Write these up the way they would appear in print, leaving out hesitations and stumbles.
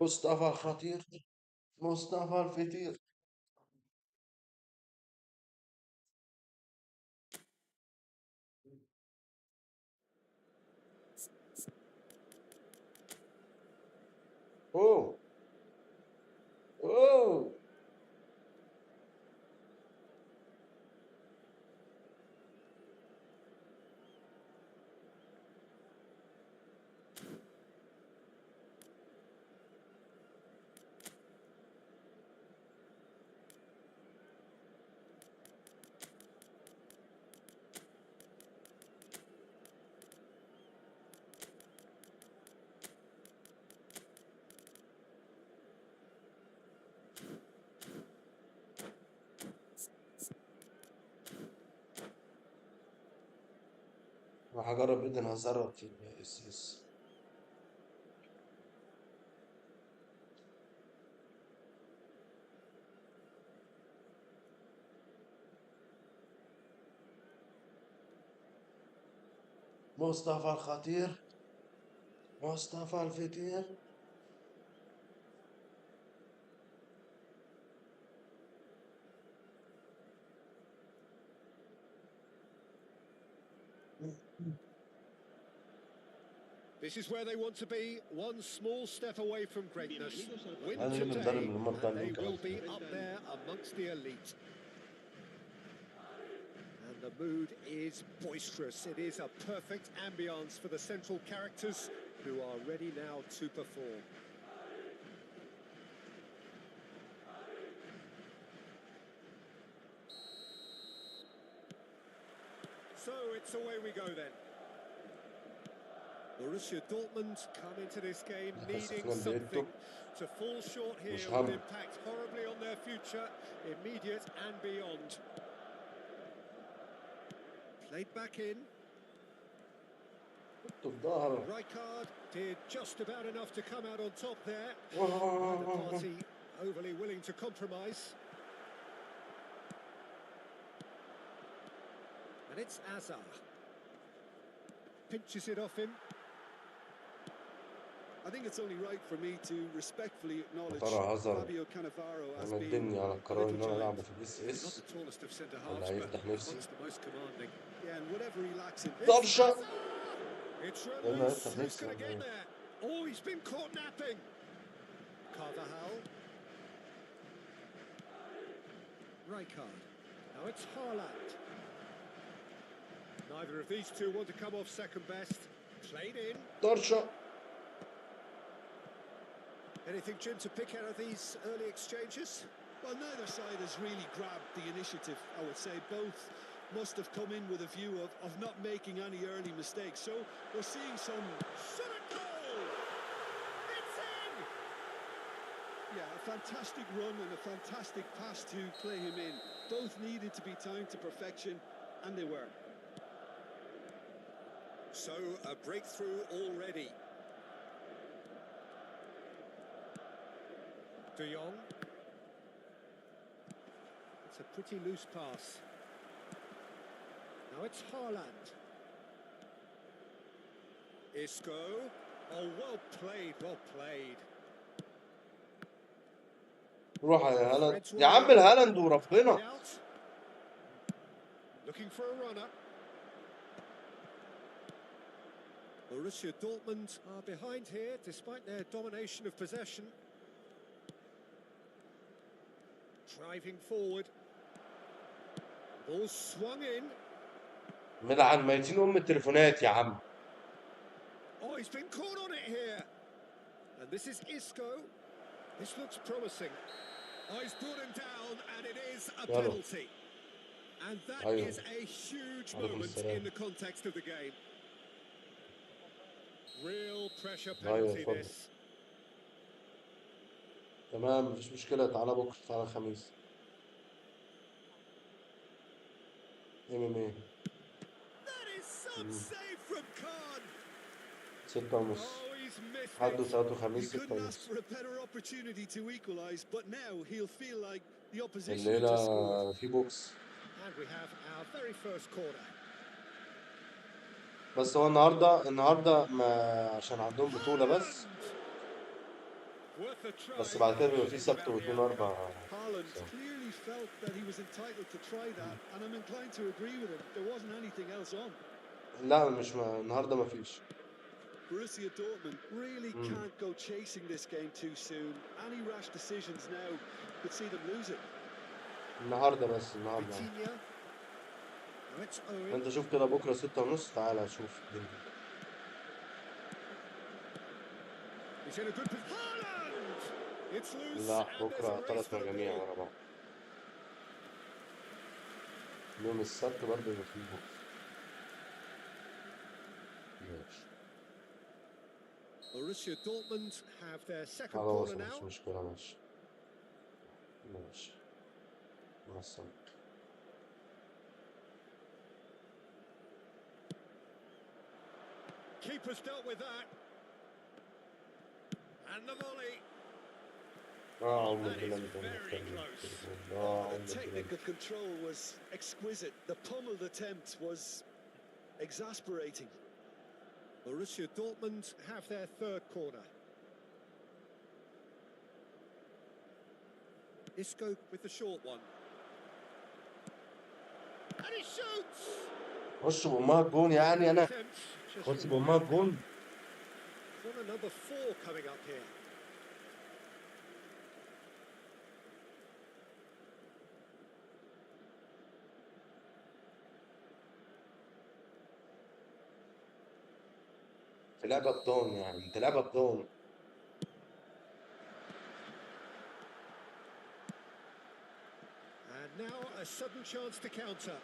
مصطفى الخطير، مصطفى الفتير. اوه اوه راح اجرب ايدن هزرب في الاس اس. مصطفى الخطير، مصطفى الفتير. This is where they want to be, one small step away from greatness. Win انا اللي today, مدرب المرة and they اللي will be up there amongst the elite. And the mood is boisterous. It is a perfect ambience for the central characters who are ready now to perform. So it's away we go then. Borussia Dortmund come into this game needing something. To fall short here will impact horribly on their future, immediate and beyond. Played back in. Rijkaard did just about enough to come out on top there. Neither party overly willing to compromise. And it's Azar. Pinches it off him. I think it's only right for me to respectfully acknowledge Fabio Cannavaro as being ندمني على القرار ان انا العب في الاس not اس the tallest of centre ولا halves, but هيفتح نفسي. amongst the most commanding. Yeah, and whatever he lacks in طرشة It's run لانه loose. هيفتح Who's نفسي going to ولا get ايه؟ there? Oh, he's been caught napping. Carvajal. Rijkaard. Now it's Haaland. Neither of these two want to come off second best. Played in. طرشة. Anything, Jim, to pick out of these early exchanges? Well, neither side has really grabbed the initiative, I would say. Both must have come in with a view of not making any early mistakes. So we're seeing some... Shot at goal! It's in! Yeah, a fantastic run and a fantastic pass to play him in. Both needed to be timed to perfection, and they were. So, a breakthrough already. De Jong. It's a pretty loose pass. Now it's Haaland. Isco. Oh, well played, well played. روح يا هالاند يا عم الهالاند وربنا. Looking for a runner. Borussia Dortmund are behind here despite their domination of possession. Driving forward. Ball swung in. ملعن ميتين التليفونات يا عم. Oh, he's been caught on it here. And this is Isco. This looks promising. Oh, he's brought him down, and it is a penalty. And that is a huge moment in the context of the game. Real pressure penalty this. تمام مفيش مشكلة. تعالى بكرة، تعالى الخميس. MMA. That is some save from Khan. 6:30. حد وثلاث وخميس 6:30. الليلة في بوكس. بس هو النهارده ما عشان عندهم بطولة بس Worth a try. بس بعد كده بيبقى في سبت واثنين واربع. Haaland clearly felt that he was entitled to try that, and I'm inclined to agree with him. There wasn't anything else on. لا مش النهارده ما فيش. Borussia Dortmund really can't go chasing this game too soon. Any rash decisions now could see them lose it. النهارده بس النهارده. انت شوف كده بكره 6:30 تعالى شوف الدنيا. لا بكره 3 مجاميع ورا بعض. يوم السبت برضه يبقى فيه بكره. ماشي. Borussia Dortmund have their second خلاص corner مش now. مشكلة. ماشي ماشي مع السلامة. Keeper's dealt with that. And the volley. That is very close. The technical control was exquisite. The pummeled attempt was exasperating. Borussia Dortmund have their third corner. Isco with the short one. And he shoots! خش بأمها الجون يعني أنا خش بأمها الجون. Corner number 4 coming up here. في لعبة بدون يعني أنت لعبة بدون. And now a sudden chance to counter.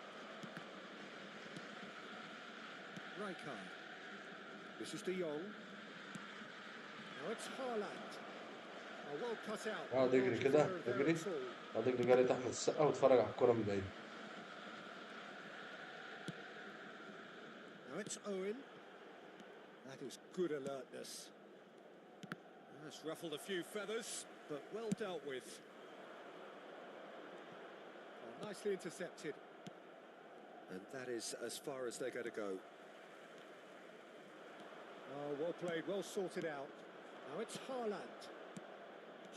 Rijkaard. This is De Jong. Now it's Haaland. Well cut out. اقعد اجري كده اجري. اقعد اجري جري أحمد السقا واتفرج على الكورة من بعيد. Now it's Owen. That is good alertness. That's ruffled a few feathers, but well dealt with. Oh, nicely intercepted. And that is as far as they're going to go. Oh, well played, well sorted out. Now it's Haaland.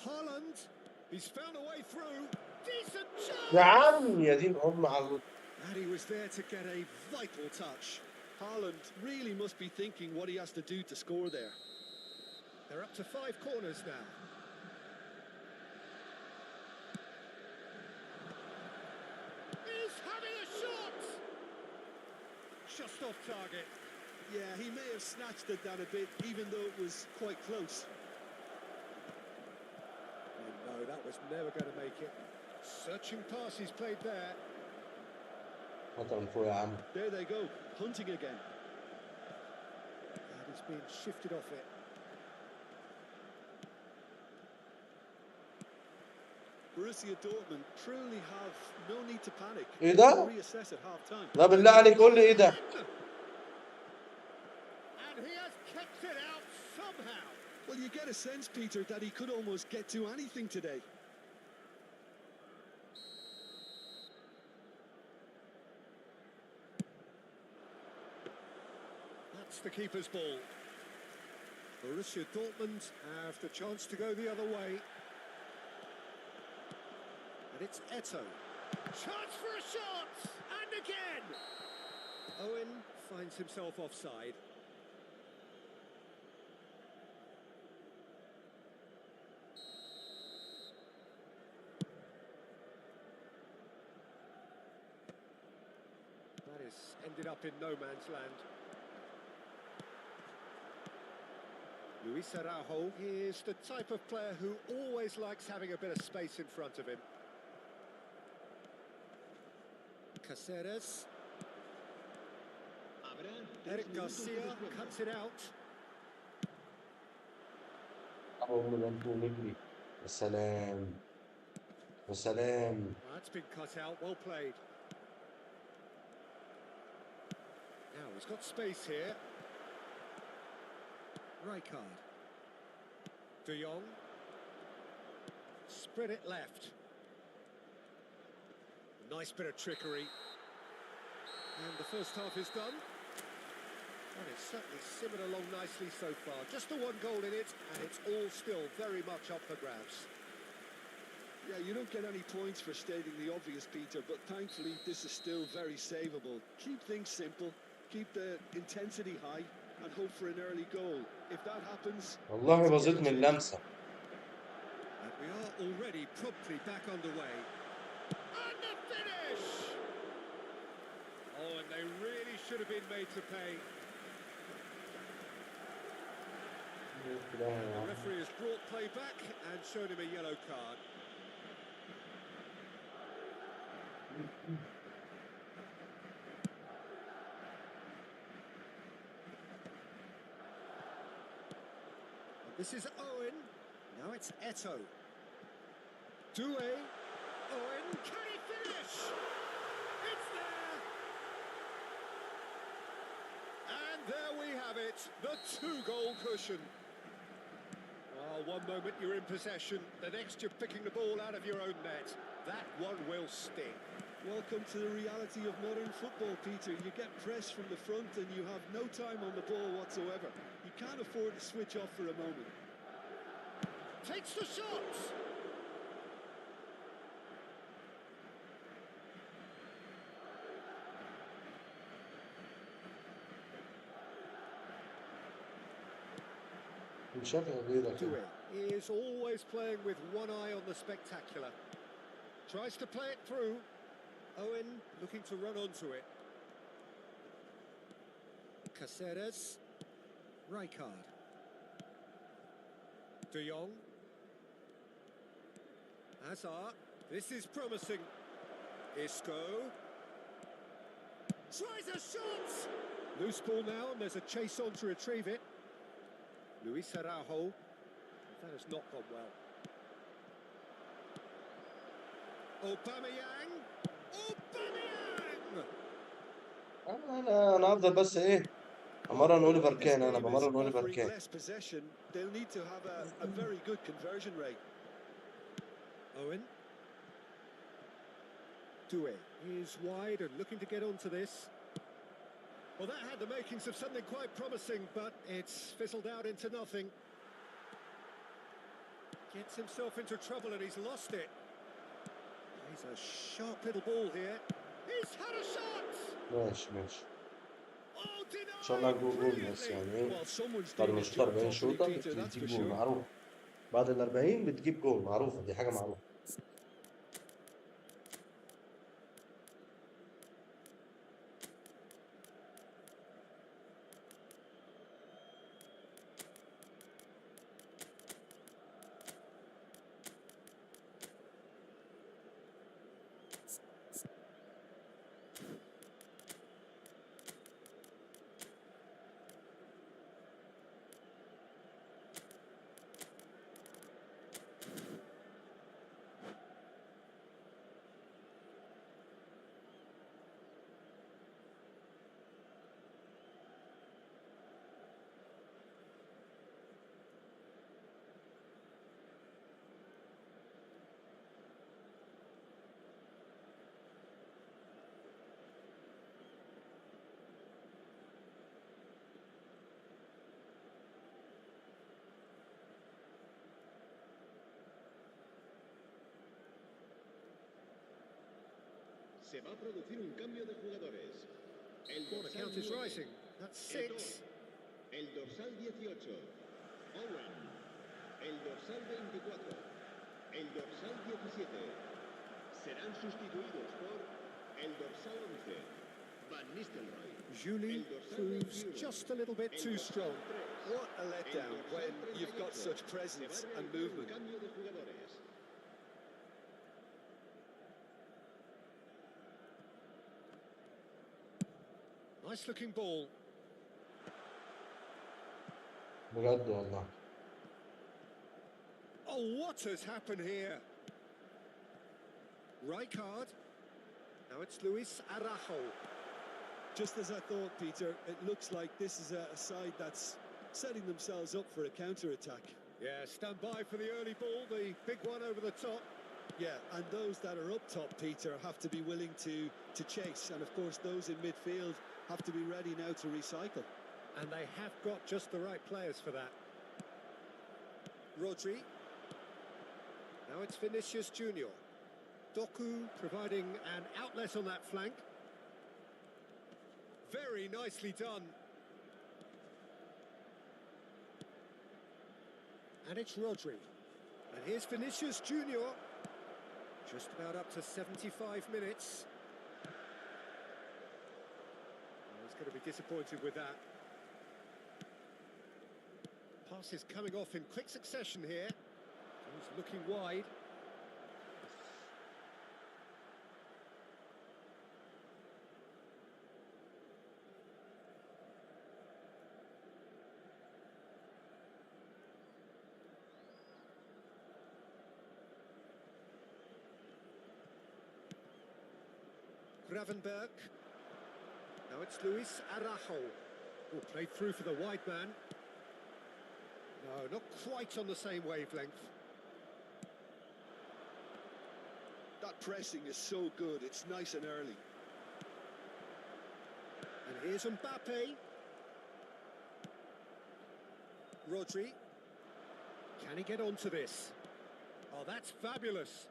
Haaland, he's found a way through. Decent chance! يا عم يا دين على. And he was there to get a vital touch. Haaland really must be thinking what he has to do to score there. They're up to 5 corners now. He's having a shot! Just off target. Yeah, he may have snatched it down a bit, even though it was quite close. Oh, no, that was never going to make it. Searching pass he's played there. There they go, hunting again. And he's been shifted off it. Borussia Dortmund truly have no need to panic. ايه ده؟ Reassess at half time. لا بالله عليك قول لي ايه ده؟ And he has kept it out somehow. Well, you get a sense, Peter, that he could almost get to anything today. That's the keeper's ball. Borussia Dortmund have the chance to go the other way. And it's Eto'o. Chance for a shot! And again! Owen finds himself offside. That has ended up in no man's land. Luis Araujo is the type of player who always likes having a bit of space in front of him. Caceres. Eric Garcia cuts it out. السلام السلام. That's been cut out, well played. Now he's got space here. Rijkaard. De Jong. Spread it left. Nice bit of trickery. And the first half is done. And it's certainly simmered along nicely so far. Just the one goal in it, and it's all still very much up for grabs. Yeah, you don't get any points for stating the obvious, Peter, but thankfully this is still very savable. Keep things simple, keep the intensity high, and hope for an early goal. If that happens, والله باظت من اللمسة. And we are already promptly back underway. And the finish! Oh, and they really should have been made to pay. The referee has brought play back and shown him a yellow card. This is Owen. Now it's Eto. Doué. Owen. Can he finish? It's there! And there we have it. The two-goal cushion. Oh, one moment you're in possession. The next you're picking the ball out of your own net. That one will sting. Welcome to the reality of modern football, Peter. You get pressed from the front and you have no time on the ball whatsoever. You can't afford to switch off for a moment. Takes the shot! Doué is always playing with one eye on the spectacular. Tries to play it through. Owen looking to run onto it. Caceres. Rijkaard. De Jong. Hazard. This is promising. Isco. Tries a shot! Loose ball now, and there's a chase on to retrieve it. Luis Araujo. That has not gone well. Aubameyang. Aubameyang! انا افضل بس ايه امرن اوليفر كان انا بمرن اوليفر Offering كان. less possession, they'll need to have a very good conversion rate. Owen. Doué is wide and looking to get onto this. Well, that had the makings of something quite promising, but it's fizzled out into nothing. Gets himself into trouble and he's lost it. He's a sharp little ball here. He's had a shot! ماشي ماشي. Oh, denied! ان شاء الله جول بس يعني ايه Well, someone's بعد doing ما his تشوط job 40 properly, شوطة Peter, that's بتجيب for جول sure. معروف. بعد ال 40 بتجيب جول معروفة، دي حاجة معروفة. Se va a producir un cambio de jugadores. El Oh, the dorsal count is 9, rising. That's Eto. 6. El dorsal 18, Owen. El dorsal 24, el dorsal 17. Serán sustituidos por el dorsal 11, Van Nistelrooy. Julie El dorsal proves 21, just a little bit el too dorsal strong. 3. What a letdown when you've got such presence Se va a and realizar un movement. cambio de jugadores. Nice looking ball. بجد والله. Oh, what has happened here? Rijkaard. Now it's Luis Araujo. Just as I thought, Peter, it looks like this is a side that's setting themselves up for a counter-attack. Yeah, stand by for the early ball, the big one over the top. Yeah, and those that are up top, Peter, have to be willing to chase. And, of course, those in midfield have to be ready now to recycle. And they have got just the right players for that. Rodri. Now it's Vinicius Junior. Doku providing an outlet on that flank. Very nicely done. And it's Rodri. And here's Vinicius Junior. Just about up to 75 minutes. Oh, he's going to be disappointed with that. Pass is coming off in quick succession here. He's looking wide. Gravenberg. Now it's Luis Araujo, who played through for the wide man. No, not quite on the same wavelength. That pressing is so good, it's nice and early. And here's Mbappe. Rodri. Can he get onto this? Oh, that's fabulous.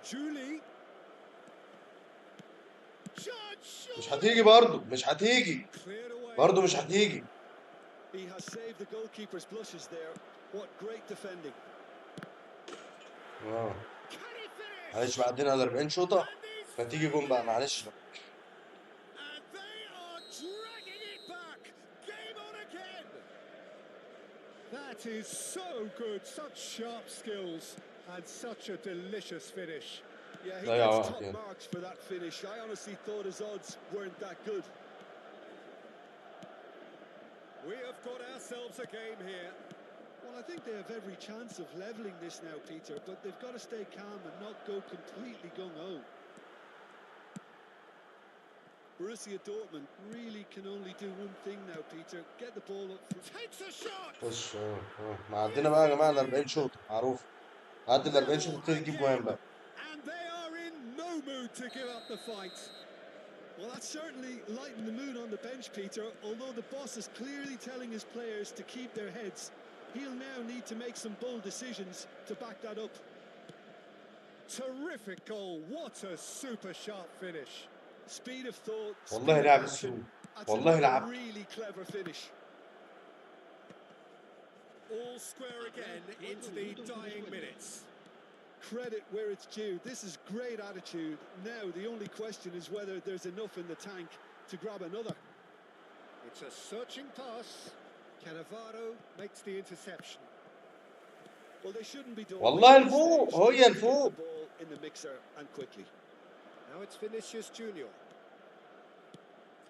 Julie. مش هتيجي برضه، مش هتيجي برضه، مش هتيجي. He has saved the goalkeeper's blushes there. What great defending. معلش بقى عدينا على 40 شوطة فتيجي جون بقى، معلش بقى. And they are dragging it back. Game on again. That is so good. Such sharp skills and such a delicious finish. Yeah, he gets top marks for that finish. I honestly thought his odds weren't that good. We have got ourselves a game here. Well, I think they have every chance of levelling this now, Peter, but they've got to stay calm and not go completely gung-ho. Borussia Dortmund really can only do one thing now, Peter. Get the ball up. Takes a shot. بص ما عدينا بقى يا جماعة ال 40 شوطة، معروف. عدي ال 40 شوطة تبتدي تجيب جوان بقى. And they are in no mood to give up the fight. Well, that's certainly lightened the mood on the bench, Peter. Although the boss is clearly telling his players to keep their heads, he'll now need to make some bold decisions to back that up. Terrific goal. What a super sharp finish. Speed of thought. والله لعب السوق. والله لعب. Really clever finish. All square again into the dying minutes. Credit where it's due. This is great attitude. Now the only question is whether there's enough in the tank to grab another. It's a searching pass. Cannavaro makes the interception. Well, they shouldn't be doing. والله الفوق، هي الفوق. In the mixer and quickly. Now it's Vinicius Junior.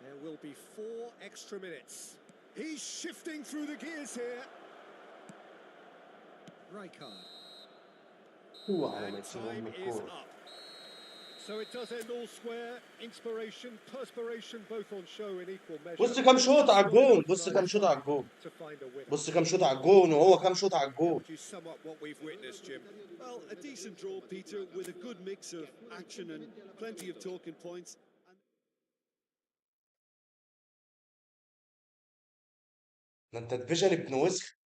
There will be 4 extra minutes. He's shifting through the gears here. Rijkaard. And time is up. So it does end all square. Inspiration, perspiration, both on show in equal measure. بص كام شوطة على الجون، بص كام شوطة على الجون. بص كام شوطة على الجون وهو كام شوطة على الجون. Would you sum up what we've witnessed, Jim? Well, a decent draw, Peter, with a good mix of action and plenty of talking points. ده انت الدفيجن ابن وسخ.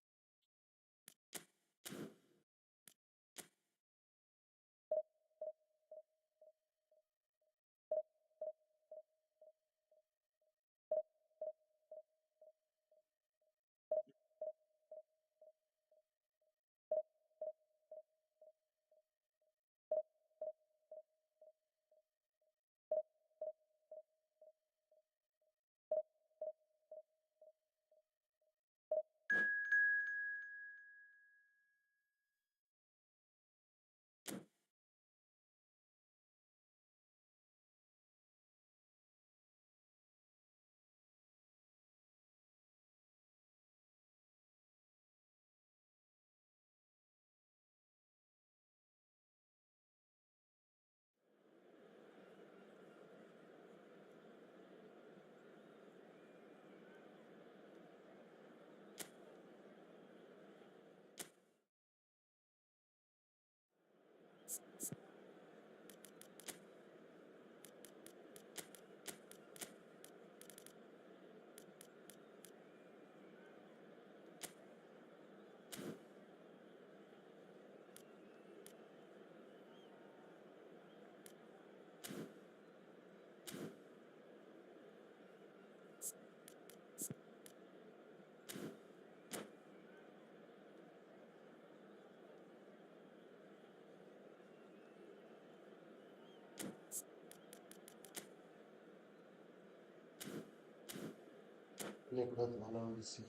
ليه كده تطلع على ميسي؟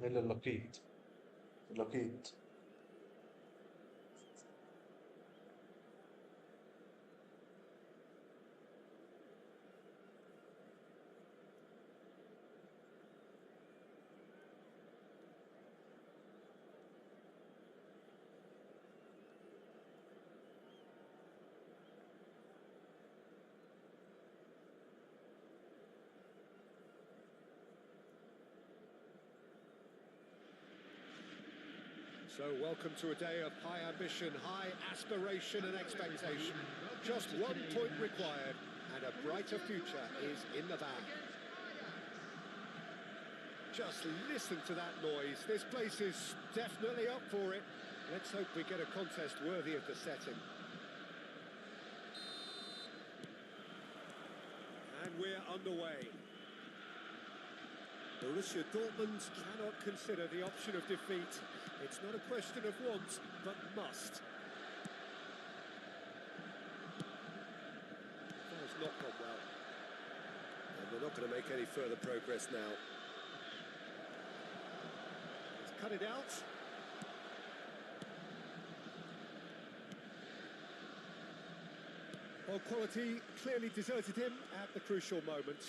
إلا اللقيط. اللقيط. So welcome to a day of high ambition, high aspiration and expectation. Just 1 point required and a brighter future is in the bag. Just listen to that noise. This place is definitely up for it. Let's hope we get a contest worthy of the setting. And we're underway. Borussia Dortmund cannot consider the option of defeat. It's not a question of want, but must. That has not gone well. And they're not going to make any further progress now. He's cut it out. Well, quality clearly deserted him at the crucial moment.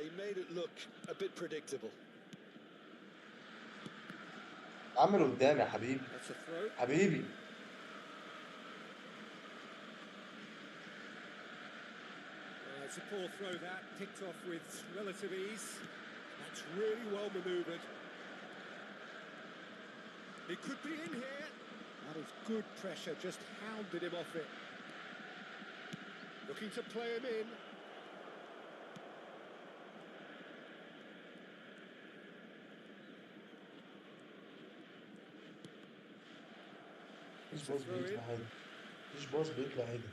He made it look a bit predictable. عمل قدام يا حبيبي. That's a throw. حبيبي. It's a poor throw that, picked off with relative ease. That's really well manoeuvred. He could be in here. That is good pressure, just hounded him off it. Looking to play him in. مفيش باص بيطلع عادي. مفيش باص بيطلع عادي.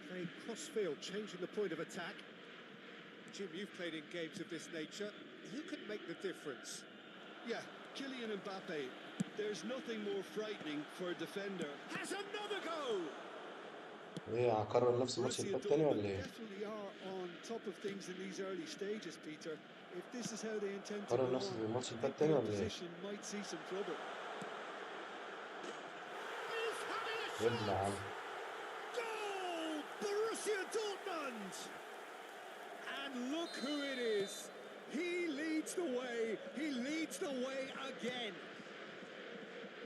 Playing cross-field, changing the point of attack. Jim, you've played in games of this nature. Who can make the difference? Yeah, Kylian Mbappe. There's nothing more frightening for a defender. Has another go! ايه هكرر نفس الماتش اللي Borussia فات تاني ولا Dortmund ايه؟ definitely are on top of things in these early stages, Peter. If this is how they intend to هكرر go نفس on, الماتش I اللي think فات تاني the ولا ايه؟ opposition might see some trouble. He's having a ابن shot! عم. Goal! Borussia Dortmund! And look who it is. He leads the way. He leads the way again.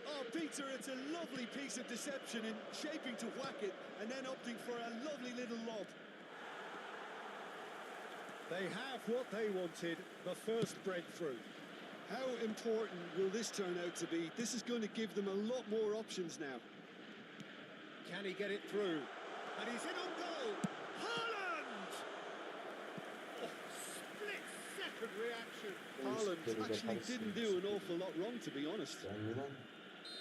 Oh, Peter, it's a lovely piece of deception in shaping to whack it and then opting for a lovely little lob. They have what they wanted, the first breakthrough. How important will this turn out to be? This is going to give them a lot more options now. Can he get it through? And he's in on goal. Haaland! Oh, split-second reaction. Haaland actually didn't do an awful lot wrong, to be honest.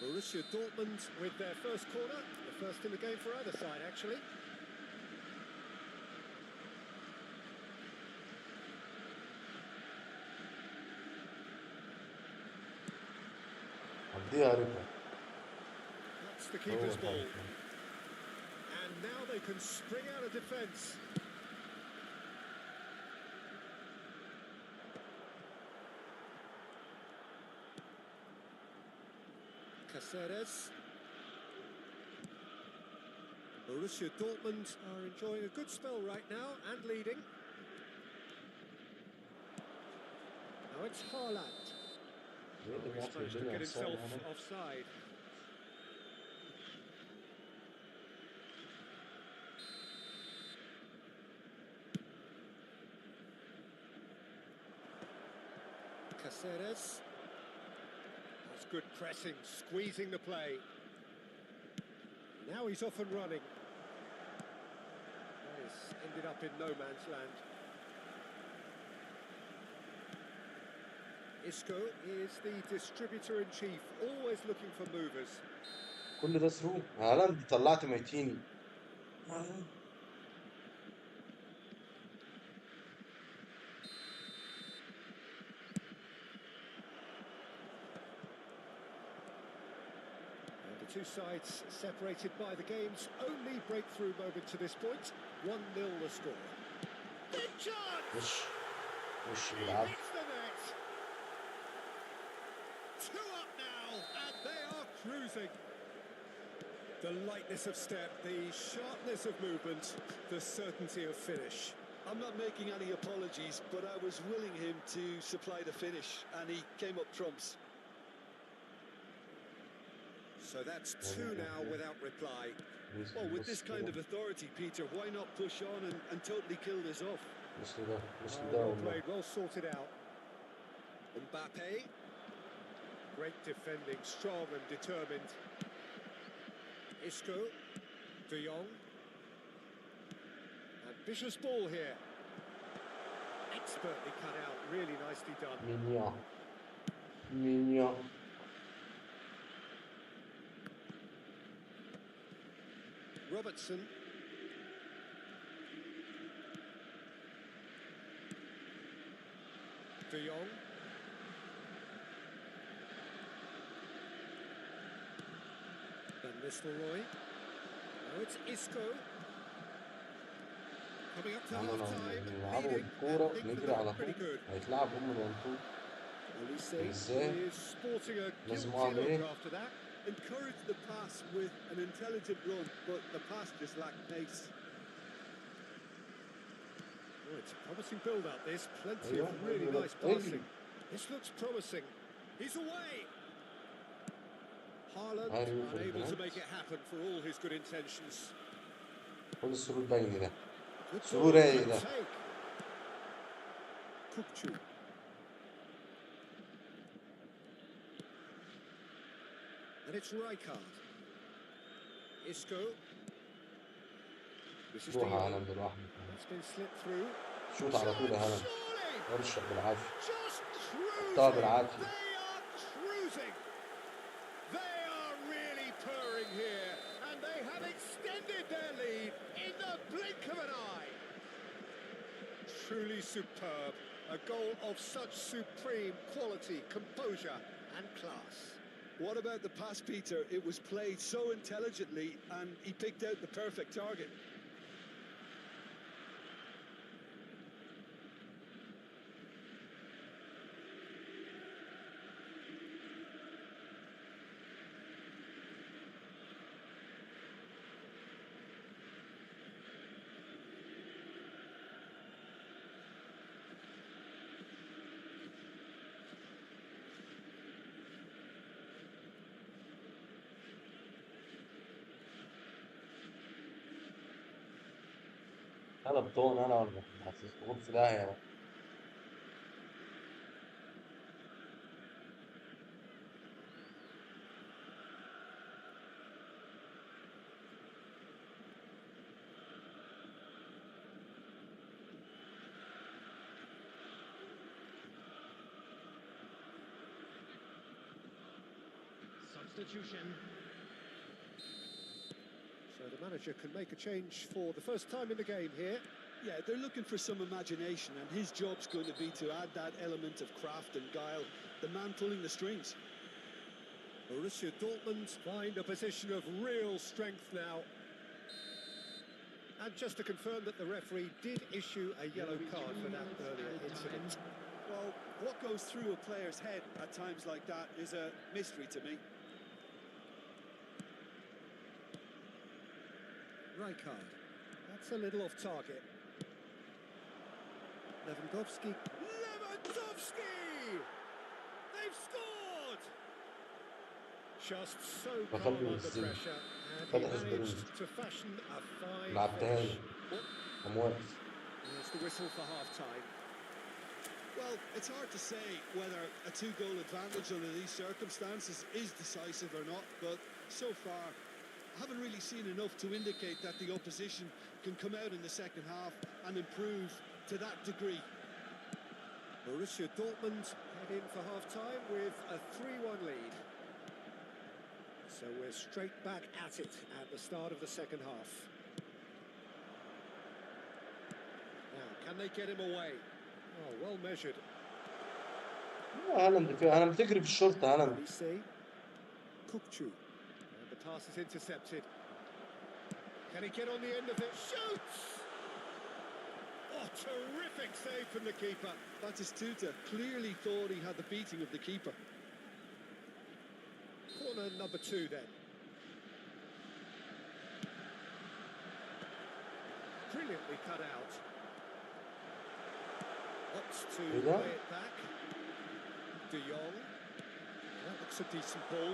Borussia Dortmund with their first corner, the first in the game for either side, actually. That's the keeper's ball. And now they can spring out of defence. Caceres. Borussia Dortmund are enjoying a good spell right now and leading. Now it's Haaland. He's managed to get himself offside. Caceres. That's good pressing, squeezing the play. Now he's off and running. That has ended up in no man's land. Isco is the distributor-in-chief, always looking for movers. كل ده ثرو. هالاند طلعت ميتيني. The two sides separated by the game's only breakthrough moment to this point. 1-0 the score. Big chance! وش He بيلعب. hits the net. 2 up now, and they are cruising. The lightness of step, the sharpness of movement, the certainty of finish. I'm not making any apologies, but I was willing him to supply the finish, and he came up trumps. So that's 2 now without reply. Well, with this kind of authority, Peter, why not push on and totally kill this off? Well played, well sorted out. Mbappe. Great defending, strong and determined. Isco. De Jong. Ambitious ball here. Expertly cut out, really nicely done. Mignon. Robertson. De Jong. Van Nistelrooy. Now it's Isco. Coming up to half-time, نلعبوا leading, الكورة and things نجري are على looking pretty طول. good. هيتلعب من 1-2. Olise ازاي؟ is sporting a لازم guilty اعمل look ايه؟ after that. Encourage the pass with an intelligent run, but the pass just lacked pace. Oh, it's a promising build-up, this. Plenty أيوة، of really أيوة، nice أيوة. passing. This looks promising. He's away. Haaland أيوة، unable to بالبنات. make it happen for all his good intentions. خد السرور بايني ده. Good سرور ball, رايق good ده. take. Kukçu. And it's Rijkaard. Isco. This is De روح يا Jong. هالاند لوحده. It's been slipped through. شوط على طول يا هالاند. Surely! ارشق بالعافية. Just طلع cruising! بالعافية. They are cruising! They are really purring here, and they have extended their lead in the blink of an eye. Truly superb. A goal of such supreme quality, composure, and class. What about the pass, Peter? It was played so intelligently, and he picked out the perfect target. انا بطون انا ولا هتغور في داهية. Substitution. So the manager can make a change for the first time in the game here. Yeah, they're looking for some imagination, and his job's going to be to add that element of craft and guile, the man pulling the strings. Borussia Dortmund find a position of real strength now. And just to confirm that the referee did issue a yellow card for that earlier incident. Well, what goes through a player's head at times like that is a mystery to me. Rijkaard. That's a little off target. Lewandowski. They've scored! Just so calm under pressure, and he managed to fashion a fine لعبتها finish. له. I'm واقف. There's the whistle for half-time. Well, it's hard to say whether a two-goal advantage under these circumstances is decisive or not, but so far I haven't really seen enough to indicate that the opposition can come out in the second half and improve to that degree. Borussia Dortmund head in for half-time with a 3-1 lead. So we're straight back at it at the start of the second half. Now, can they get him away? Oh, well measured. هالاند بتجري في الشرطة هالاند. Olise. Kukçu. The pass is intercepted. Can he get on the end of it? Shoots! Oh, terrific save from the keeper. Batistuta clearly thought he had the beating of the keeper. Corner number 2 then. Brilliantly cut out. Opts to play it back. De Jong. That looks a decent ball.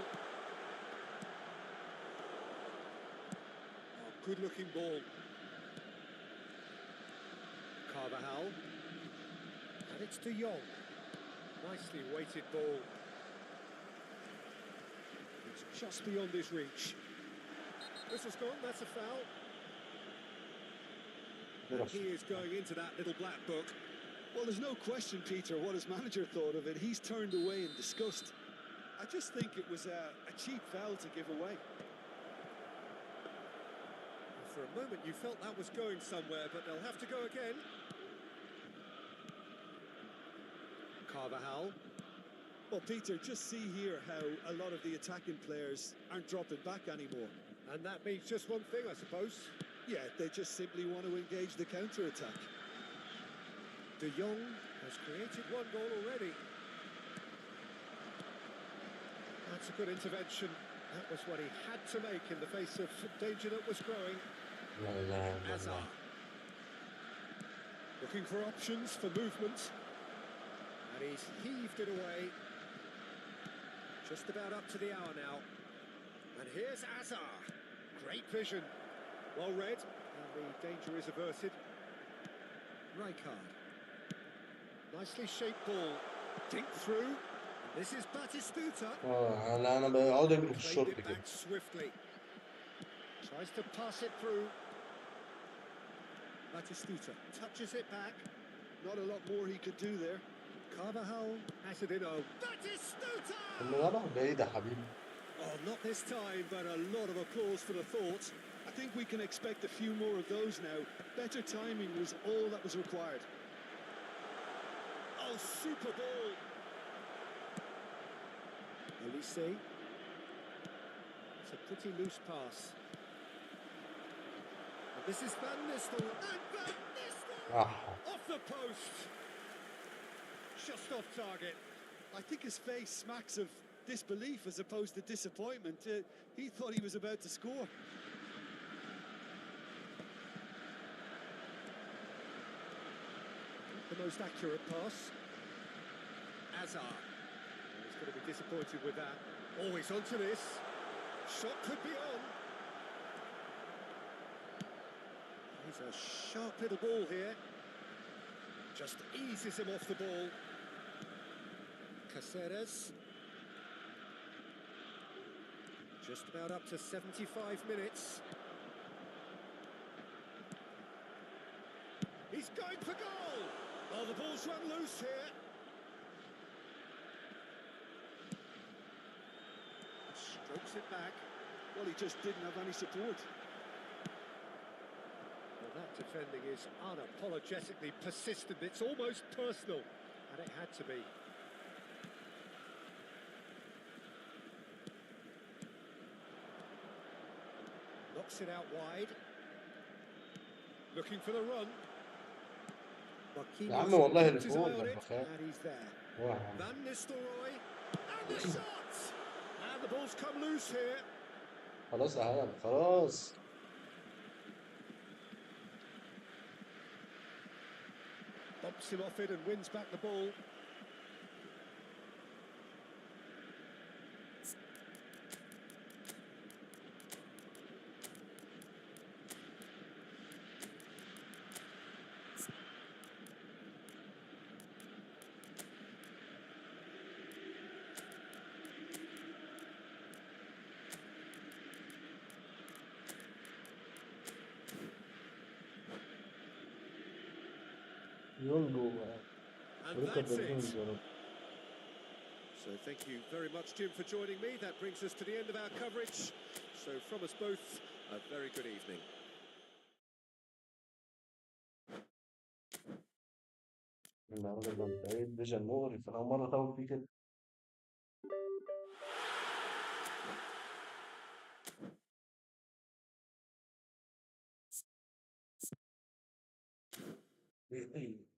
Oh, good looking ball. Carvajal. And it's De Jong. Nicely weighted ball. It's just beyond his reach. Whistle's gone, that's a foul. And he is going into that little black book. Well, there's no question, Peter, what his manager thought of it. He's turned away in disgust. I just think it was a cheap foul to give away. For a moment you felt that was going somewhere, but they'll have to go again. Carvajal. Well, Peter, just see here how a lot of the attacking players aren't dropping back anymore. And that means just one thing, I suppose. Yeah, they just simply want to engage the counter-attack. De Jong has created one goal already. That's a good intervention. That was what he had to make in the face of danger that was growing. Hazard. Looking for options for movement. And he's heaved it away. Just about up to the hour now. And here's Hazard. Great vision. Well read. And the danger is averted. Rijkaard. Nicely shaped ball. Dink through. This is Batistuta. انا بقعد اجري في الشورت Played it كده. back swiftly. Tries to pass it through. Batistuta touches it back. Not a lot more he could do there. Carvajal has it in. Oh, Batistuta! الملعب بعيد يا حبيبي. Oh, not this time, but a lot of applause for the thought. I think we can expect a few more of those now. Better timing was all that was required. Oh, super ball. Elise. It's a pretty loose pass. And this is Van Nistelrooy. And Van Nistelrooy! Off the post. Just off target. I think his face smacks of disbelief as opposed to disappointment. He thought he was about to score. The most accurate pass. Hazard. He's going to be disappointed with that. Oh, he's onto this. Shot could be on. He's a sharp little ball here. Just eases him off the ball. Caceres. Just about up to 75 minutes. He's going for goal! Oh, the ball's run loose here. Strokes it back. Well, he just didn't have any support. Well, that defending is unapologetically persistent. It's almost personal, and it had to be. Knocks it out wide. Looking for the run. يا عم والله Marquinhos الفوق allowed ده it, بخير. and he's there. واحد. Van Nistelrooy, and the shot! And the ball's come loose here. خلاص يا هلا خلاص. Bumps him off it and wins back the ball. يونجو And that's it. So thank you very much, Jim, for joining me. That brings us to the end of our coverage. So from us both, a very good evening. النهارده ده بعيد فيجن مقرف، انا اول مره اطول فيه كده. بيه.